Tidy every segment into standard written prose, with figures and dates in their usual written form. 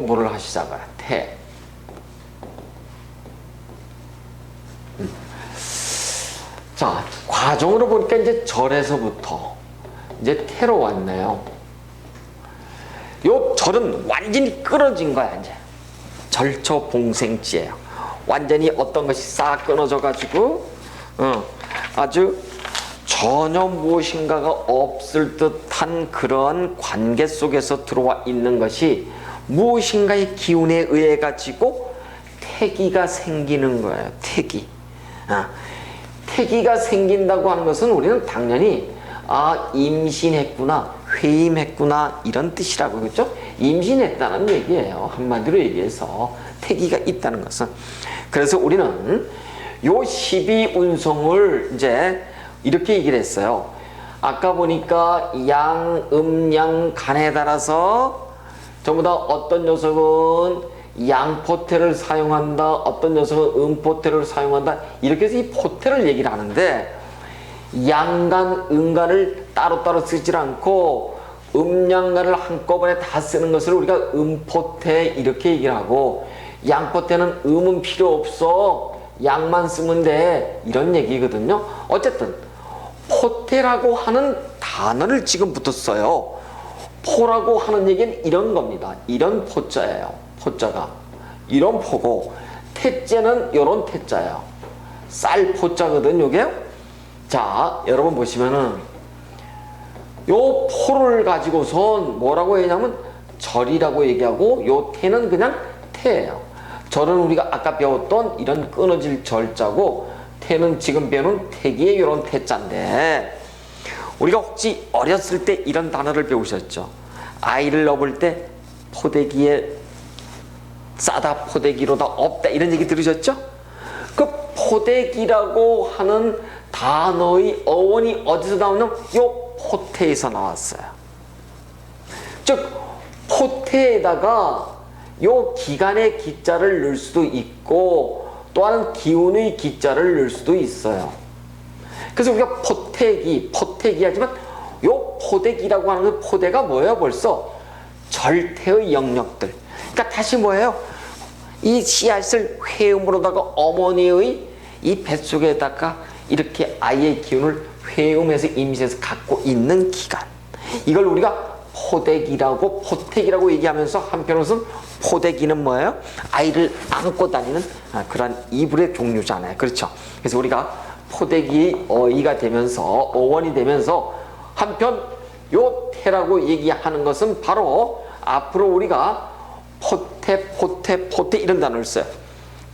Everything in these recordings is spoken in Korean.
공부를 하시자고요. 태. 자, 과정으로 보니까 이제 절에서부터 이제 태로 왔네요. 요 절은 완전히 끊어진 거야, 이제. 절처봉생지예요. 완전히 어떤 것이 싹 끊어져 가지고 아주 전혀 무엇인가가 없을 듯한 그런 관계 속에서 들어와 있는 것이 무엇인가의 기운에 의해 가지고 태기가 생기는 거예요. 태기. 태기가 생긴다고 하는 것은 우리는 당연히 임신했구나, 회임했구나 이런 뜻이라고, 그렇죠? 임신했다는 얘기예요. 한마디로 얘기해서 태기가 있다는 것은. 그래서 우리는 요 12운송을 이제 이렇게 얘기를 했어요. 아까 보니까 양, 양, 간에 따라서 전부 다 어떤 녀석은 양포태를 사용한다, 어떤 녀석은 음포태를 사용한다, 이렇게 해서 이 포태를 얘기를 하는데, 양간, 음간을 따로따로 쓰질 않고 음양간을 한꺼번에 다 쓰는 것을 우리가 음포태 이렇게 얘기를 하고, 양포태는 음은 필요 없어, 양만 쓰면 돼, 이런 얘기거든요. 어쨌든 포태라고 하는 단어를 지금부터 써요. 포라고 하는 얘기는 이런 겁니다. 이런 포자예요. 포자가 이런 포고, 태자는 이런 태자예요. 쌀 포자거든 요게요. 자, 여러분 보시면은 요 포를 가지고선 뭐라고 했냐면 절이라고 얘기하고, 요 태는 그냥 태예요. 절은 우리가 아까 배웠던 이런 끊어질 절자고, 태는 지금 배우는 태기의 이런 태자인데, 우리가 혹시 어렸을 때 이런 단어를 배우셨죠? 아이를 넣을 때 포대기에 싸다, 포대기로다, 없다, 이런 얘기 들으셨죠? 그 포대기라고 하는 단어의 어원이 어디서 나오냐면 요 포태에서 나왔어요. 즉 포태에다가 요 기간의 기자를 넣을 수도 있고, 또한 기운의 기자를 넣을 수도 있어요. 그래서 우리가 포태기 하지만 요 포대기라고 하는 그 포대가 뭐예요? 벌써 절태의 영역들. 그러니까 다시 뭐예요? 이 씨앗을 회음으로다가 어머니의 이 뱃속에다가 이렇게 아이의 기운을 회음해서 임신해서 갖고 있는 기간. 이걸 우리가 포대기라고, 포태기라고 얘기하면서 한편으로는 포대기는 뭐예요? 아이를 안고 다니는 그런 이불의 종류잖아요. 그렇죠? 그래서 우리가 포대기의 어이가 되면서, 어원이 되면서, 한편 요 태라고 얘기하는 것은 바로 앞으로 우리가 포태 이런 단어를 써요.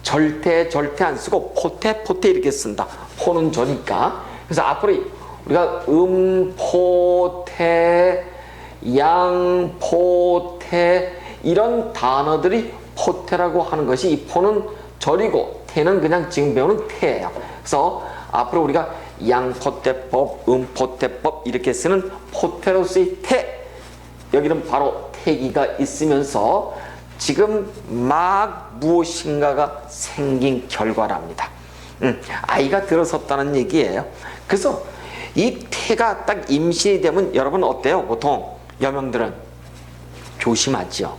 절태 안 쓰고 포태 이렇게 쓴다. 포는 저니까. 그래서 앞으로 우리가 음포태, 양포태 이런 단어들이 포태라고 하는 것이, 이 포는 절이고 태는 그냥 지금 배우는 태예요. 그래서 앞으로 우리가 양포태법, 음포태법 이렇게 쓰는 포태로서의 태, 여기는 바로 태기가 있으면서 지금 막 무엇인가가 생긴 결과랍니다. 아이가 들어섰다는 얘기예요. 그래서 이 태가 딱 임신이 되면 여러분 어때요? 보통 여명들은 조심하죠.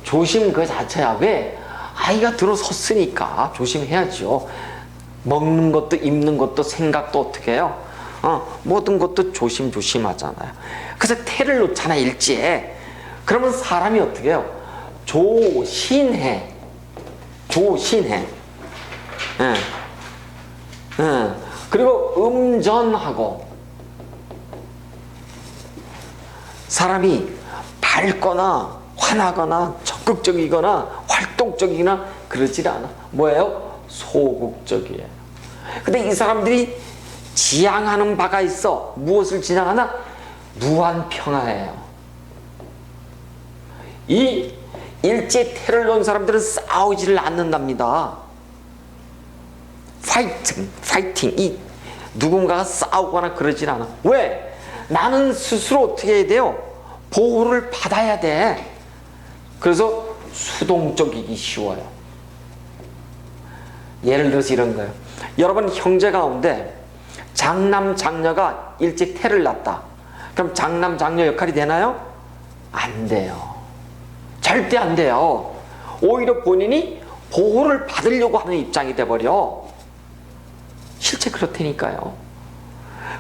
조심 그 자체야. 왜? 아이가 들어섰으니까 조심해야죠. 먹는 것도 입는 것도 생각도 어떻게 해요? 모든 것도 조심하잖아요. 그래서 태를 놓잖아, 일지에. 그러면 사람이 어떻게 해요? 조신해. 그리고 음전하고, 사람이 밝거나 환하거나 적극적이거나 활동적이거나 그러질 않아. 뭐예요? 소극적이에요. 근데 이 사람들이 지향하는 바가 있어. 무엇을 지향하나? 무한평화예요. 이 일제 태를 놓은 사람들은 싸우지를 않는답니다. 파이팅. 이 누군가가 싸우거나 그러질 않아. 왜? 나는 스스로 어떻게 해야 돼요? 보호를 받아야 돼. 그래서 수동적이기 쉬워요. 예를 들어서 이런 거예요. 여러분 형제 가운데 장남 장녀가 일찍 태를 낳았다. 그럼 장남 장녀 역할이 되나요? 안 돼요. 절대 안 돼요. 오히려 본인이 보호를 받으려고 하는 입장이 돼버려. 실제 그렇다니까요.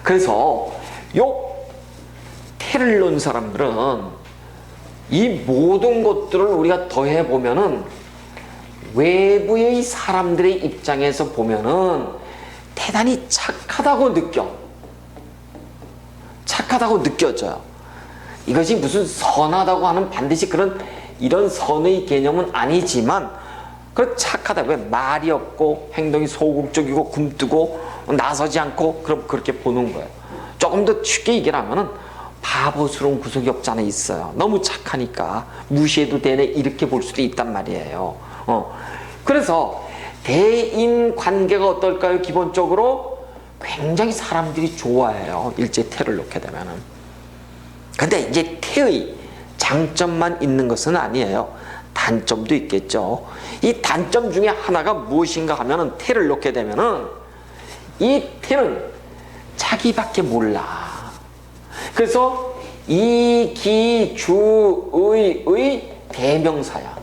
그래서 요 태를 놓은 사람들은 이 모든 것들을 우리가 더해보면은 외부의 사람들의 입장에서 보면은 대단히 착하다고 느껴져요. 이것이 무슨 선하다고 하는 반드시 이런 선의 개념은 아니지만, 그 착하다. 왜 말이 없고 행동이 소극적이고 굼뜨고 나서지 않고 그럼 그렇게 보는 거예요. 조금 더 쉽게 얘기하면은 바보스러운 구석이 없지 않아 있어요. 너무 착하니까 무시해도 되네 이렇게 볼 수도 있단 말이에요. 그래서 대인 관계가 어떨까요? 기본적으로 굉장히 사람들이 좋아해요. 일제 태를 놓게 되면은. 근데 이제 태의 장점만 있는 것은 아니에요. 단점도 있겠죠. 이 단점 중에 하나가 무엇인가 하면은 태를 놓게 되면은 이 태는 자기밖에 몰라. 그래서 이기주의의 대명사야.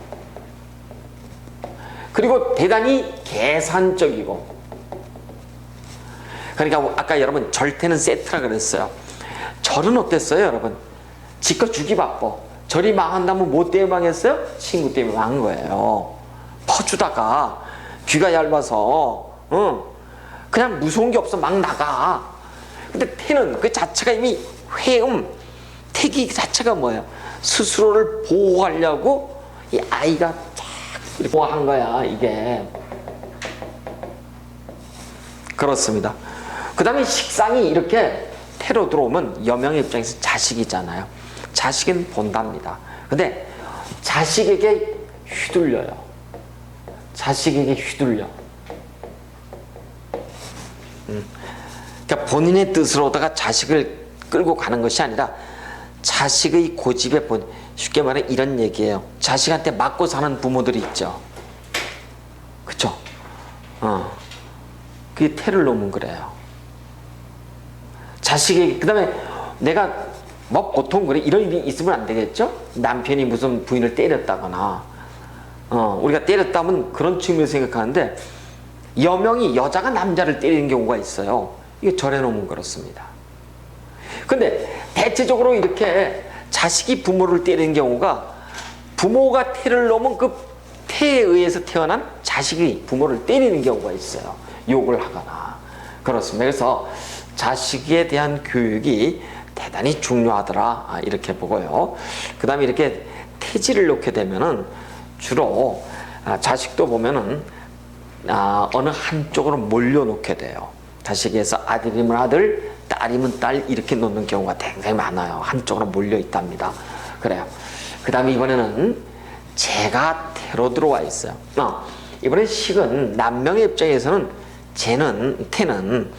그리고 대단히 계산적이고. 그러니까 아까 여러분 절태는 세트라 그랬어요. 절은 어땠어요, 여러분? 지껏 주기 바빠. 절이 망한다면 뭐 때문에 망했어요? 친구 때문에 망한 거예요. 퍼주다가 귀가 얇아서 그냥 무서운 게 없어 막 나가. 근데 태는 그 자체가 이미 태기 자체가 뭐예요? 스스로를 보호하려고 이 아이가 쫙 보호한 거야, 이게. 그렇습니다. 그 다음에 식상이 이렇게 태로 들어오면 여명의 입장에서 자식이잖아요. 자식은 본답니다. 근데 자식에게 휘둘려요. 그러니까 본인의 뜻으로다가 자식을 끌고 가는 것이 아니라 자식의 고집에 쉽게 말해 이런 얘기예요. 자식한테 맞고 사는 부모들이 있죠. 그쵸? 그게 태를 놓으면 그래요. 자식에게, 그 다음에 내가 뭐 보통 그래 이런 일이 있으면 안 되겠죠? 남편이 무슨 부인을 때렸다거나 우리가 때렸다면 그런 측면에서 생각하는데, 여명이 여자가 남자를 때리는 경우가 있어요. 이게 절해 놓으면 그렇습니다. 근데 대체적으로 이렇게 자식이 부모를 때리는 경우가, 부모가 태를 놓으면 그 태에 의해서 태어난 자식이 부모를 때리는 경우가 있어요. 욕을 하거나. 그렇습니다. 그래서 자식에 대한 교육이 대단히 중요하더라, 이렇게 보고요. 그 다음에 이렇게 태지를 놓게 되면은 주로 자식도 보면은 어느 한쪽으로 몰려놓게 돼요. 자식에서 아들이면 아들, 딸이면 딸 이렇게 놓는 경우가 굉장히 많아요. 한쪽으로 몰려 있답니다. 그래요. 그 다음에 이번에는 재가 태로 들어와 있어요. 이번에 식은 남명의 입장에서는 태는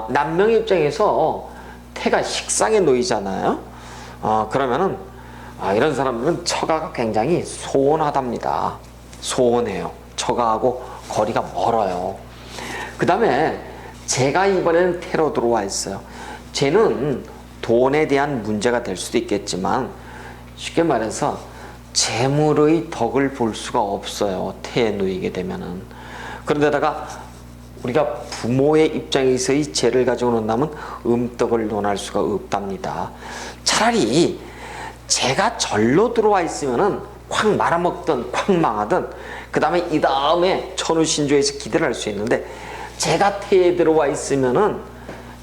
남명의 입장에서 태가 식상에 놓이잖아요. 그러면은 이런 사람들은 처가가 굉장히 소원하답니다. 소원해요. 처가하고 거리가 멀어요. 그 다음에 재가 이번에는 태로 들어와 있어요. 재는 돈에 대한 문제가 될 수도 있겠지만, 쉽게 말해서 재물의 덕을 볼 수가 없어요. 태에 놓이게 되면은. 그런데다가 우리가 부모의 입장에서의 재를 가지고 논다면 음덕을 논할 수가 없답니다. 차라리 재가 절로 들어와 있으면은 콱 말아먹든 콱 망하든 그 다음에 이 다음에 천우신조에서 기대를 할 수 있는데, 재가 태에 들어와 있으면은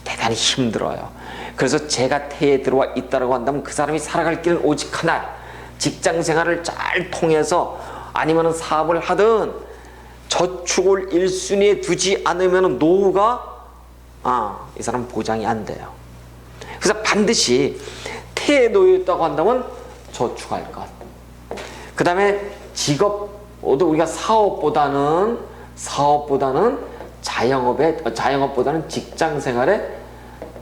대단히 힘들어요. 그래서 재가 태에 들어와 있다고 한다면 그 사람이 살아갈 길은 오직 하나, 직장 생활을 잘 통해서 아니면은 사업을 하든 저축을 1순위에 두지 않으면 노후가 이 사람 보장이 안 돼요. 그래서 반드시 태에 놓였다고 한다면 저축할 것. 그 다음에 직업도 우리가 사업보다는 자영업보다는 직장 생활에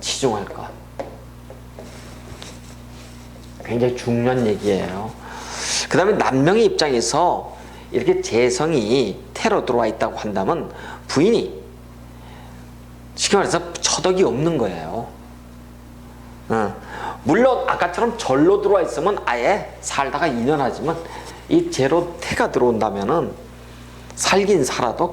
치중할 것. 굉장히 중요한 얘기예요. 그 다음에 남명의 입장에서 이렇게 재성이 태로 들어와 있다고 한다면 부인이 쉽게 말해서 처덕이 없는 거예요. 물론 아까처럼 절로 들어와 있으면 아예 살다가 2년 하지만 이 제로 태가 들어온다면은 살긴 살아도